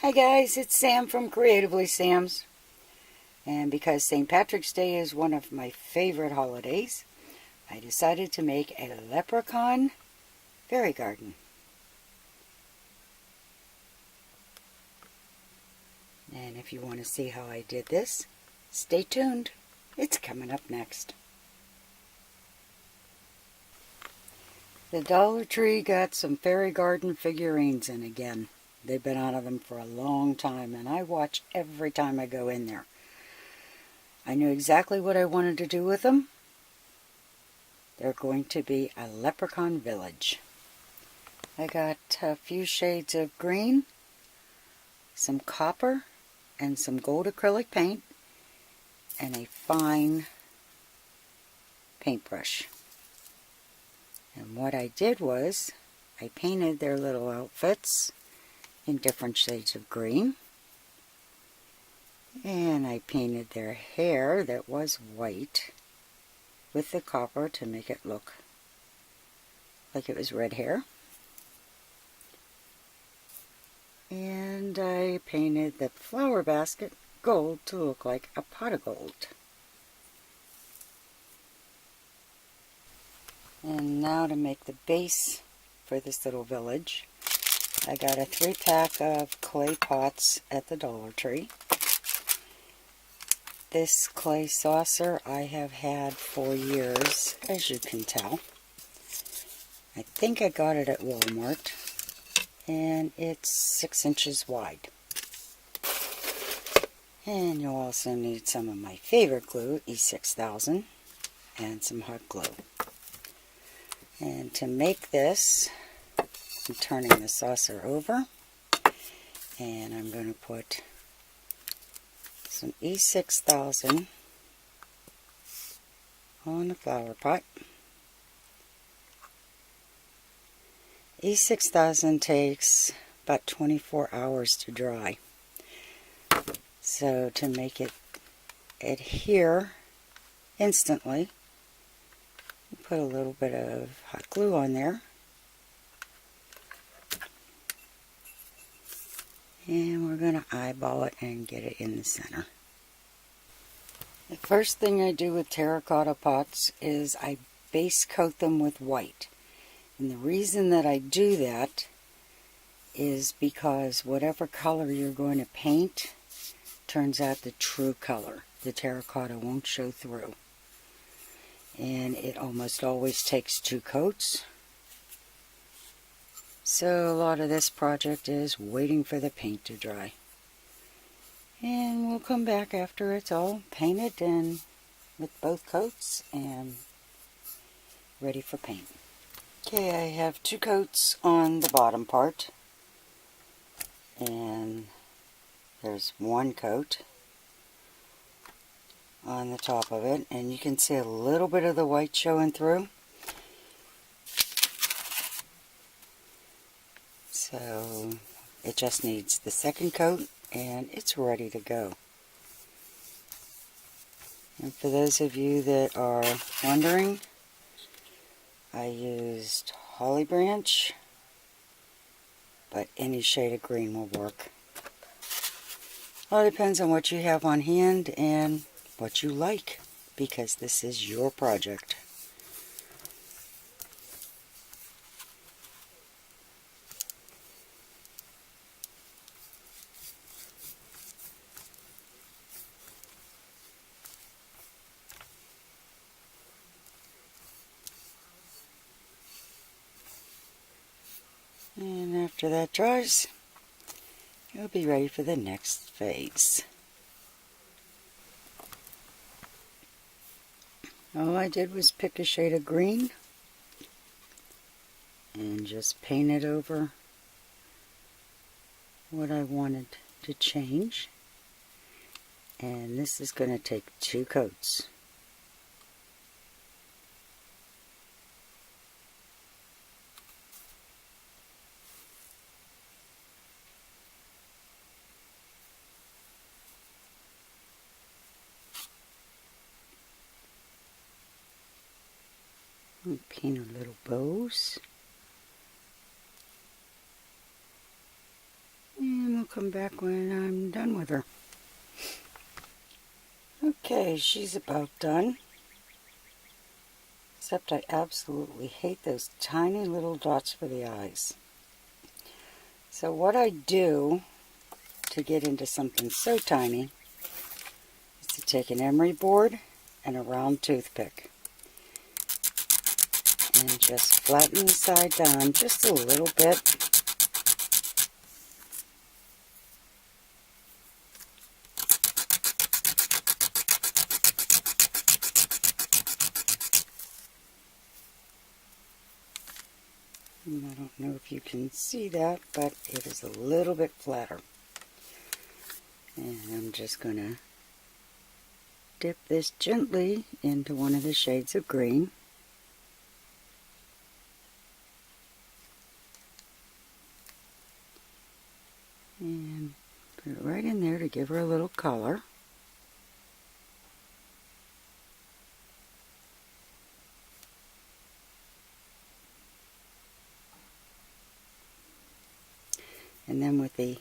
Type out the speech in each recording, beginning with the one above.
Hi guys, it's Sam from Creatively Sam's. And because St. Patrick's Day is one of my favorite holidays, I decided to make a Leprechaun Fairy Garden. And if you want to see how I did this, stay tuned. It's coming up next. The Dollar Tree got some Fairy Garden figurines in again. They've been out of them for a long time, and I watch every time I go in there. I knew exactly what I wanted to do with them. They're going to be a leprechaun village. I got a few shades of green, some copper, and some gold acrylic paint, and a fine paintbrush. And what I did was, I painted their little outfits in different shades of green. And I painted their hair that was white with the copper to make it look like it was red hair. And I painted the flower basket gold to look like a pot of gold. And now to make the base for this little village, I got a 3-pack of clay pots at the Dollar Tree. This clay saucer I have had for years, as you can tell. I think I got it at Walmart, and it's 6 inches wide. And you'll also need some of my favorite glue, E6000, and some hot glue. And to make this, I'm turning the saucer over, and I'm going to put some E6000 on the flower pot. E6000 takes about 24 hours to dry. So to make it adhere instantly, put a little bit of hot glue on there. And we're going to eyeball it and get it in the center. The first thing I do with terracotta pots is I base coat them with white. And the reason that I do that is because whatever color you're going to paint turns out the true color. The terracotta won't show through. And it almost always takes 2 coats. So a lot of this project is waiting for the paint to dry. And we'll come back after it's all painted and with both coats and ready for paint. Okay, I have 2 coats on the bottom part. And there's 1 coat on the top of it. And you can see a little bit of the white showing through. So it just needs the 2nd coat and it's ready to go. And for those of you that are wondering, I used holly branch, but any shade of green will work. Well, it depends on what you have on hand and what you like, because this is your project. And after that dries, you'll be ready for the next phase. All I did was pick a shade of green and just paint it over what I wanted to change. And this is going to take 2 coats. And paint a little bows. come back when I'm done with her. Okay, she's about done. Except I absolutely hate those tiny little dots for the eyes. So what I do to get into something so tiny is to take an emery board and a round toothpick and just flatten the side down just a little bit. And I don't know if you can see that, but it is a little bit flatter. And I'm just going to dip this gently into one of the shades of green. And put it right in there to give her a little color. And then with the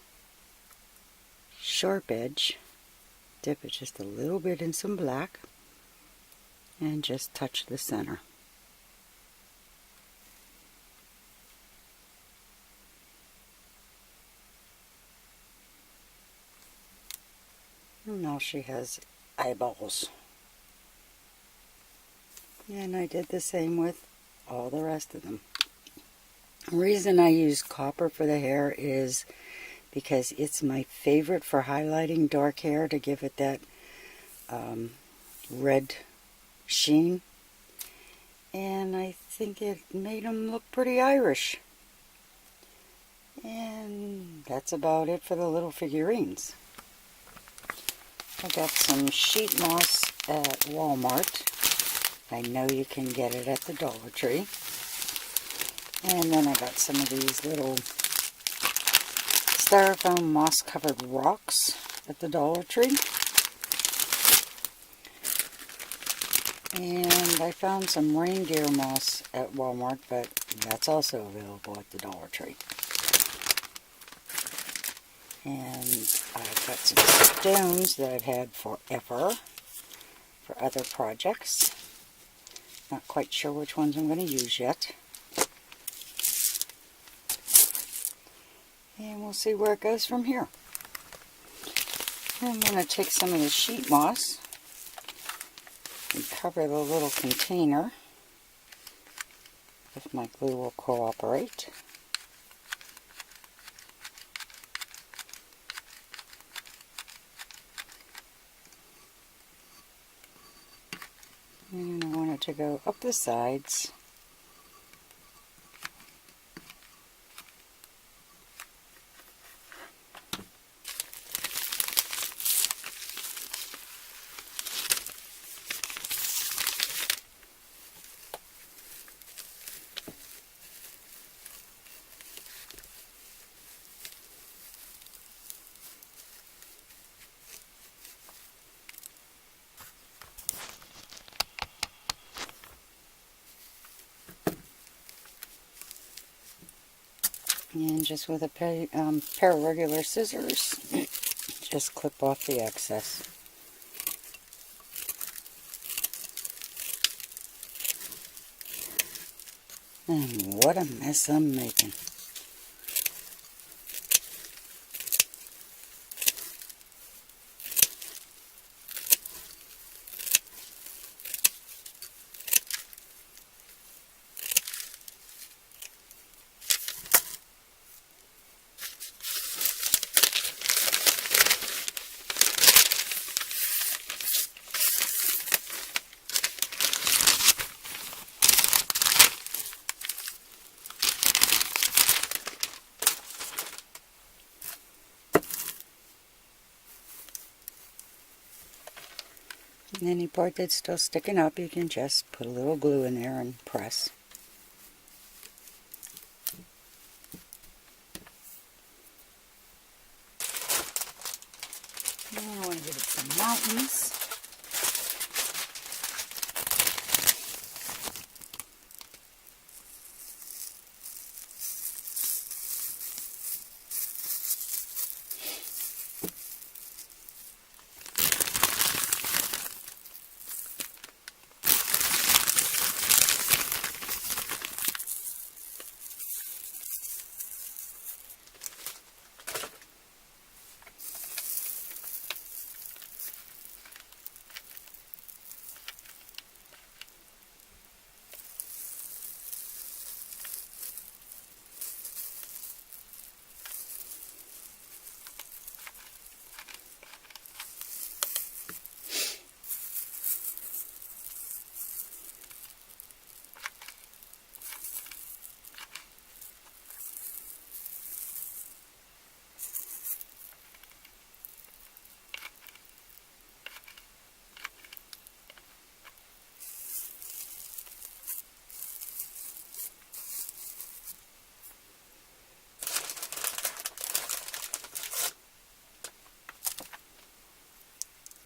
sharp edge, dip it just a little bit in some black and just touch the center. And now she has eyeballs. And I did the same with all the rest of them. The reason I use copper for the hair is because it's my favorite for highlighting dark hair, to give it that red sheen. And I think it made them look pretty Irish. And that's about it for the little figurines. I got some sheet moss at Walmart. I know you can get it at the Dollar Tree. And then I got some of these little styrofoam moss-covered rocks at the Dollar Tree. And I found some reindeer moss at Walmart, but that's also available at the Dollar Tree. And I've got some stones that I've had forever for other projects. Not quite sure which ones I'm going to use yet. And we'll see where it goes from here. I'm going to take some of the sheet moss and cover the little container, if my glue will cooperate. And I want it to go up the sides. And just with a pair of regular scissors, just clip off the excess. And what a mess I'm making. And any part that's still sticking up, you can just put a little glue in there and press. Now I want to give it some mountains.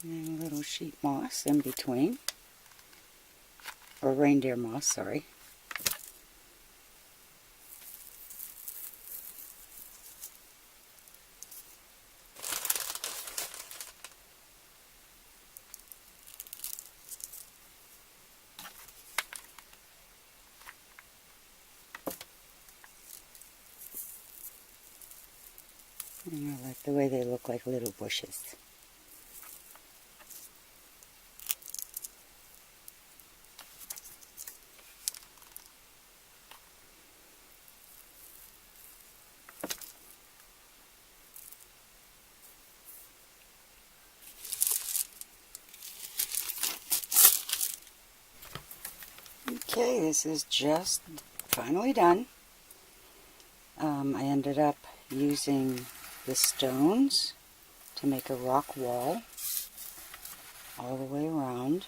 And a little sheep moss in between. Or reindeer moss, sorry. And I like the way they look like little bushes. Okay, this is just finally done. I ended up using the stones to make a rock wall all the way around,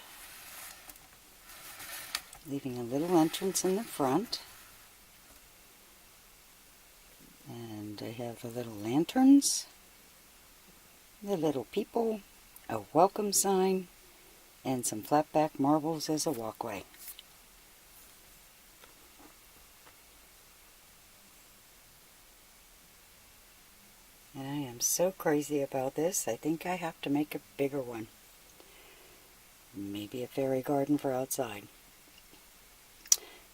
leaving a little entrance in the front. And I have the little lanterns, the little people, a welcome sign, and some flat-back marbles as a walkway. And I am so crazy about this, I think I have to make a bigger one. Maybe a fairy garden for outside.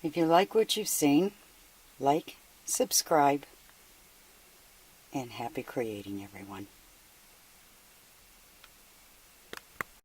If you like what you've seen, like, subscribe, and happy creating, everyone.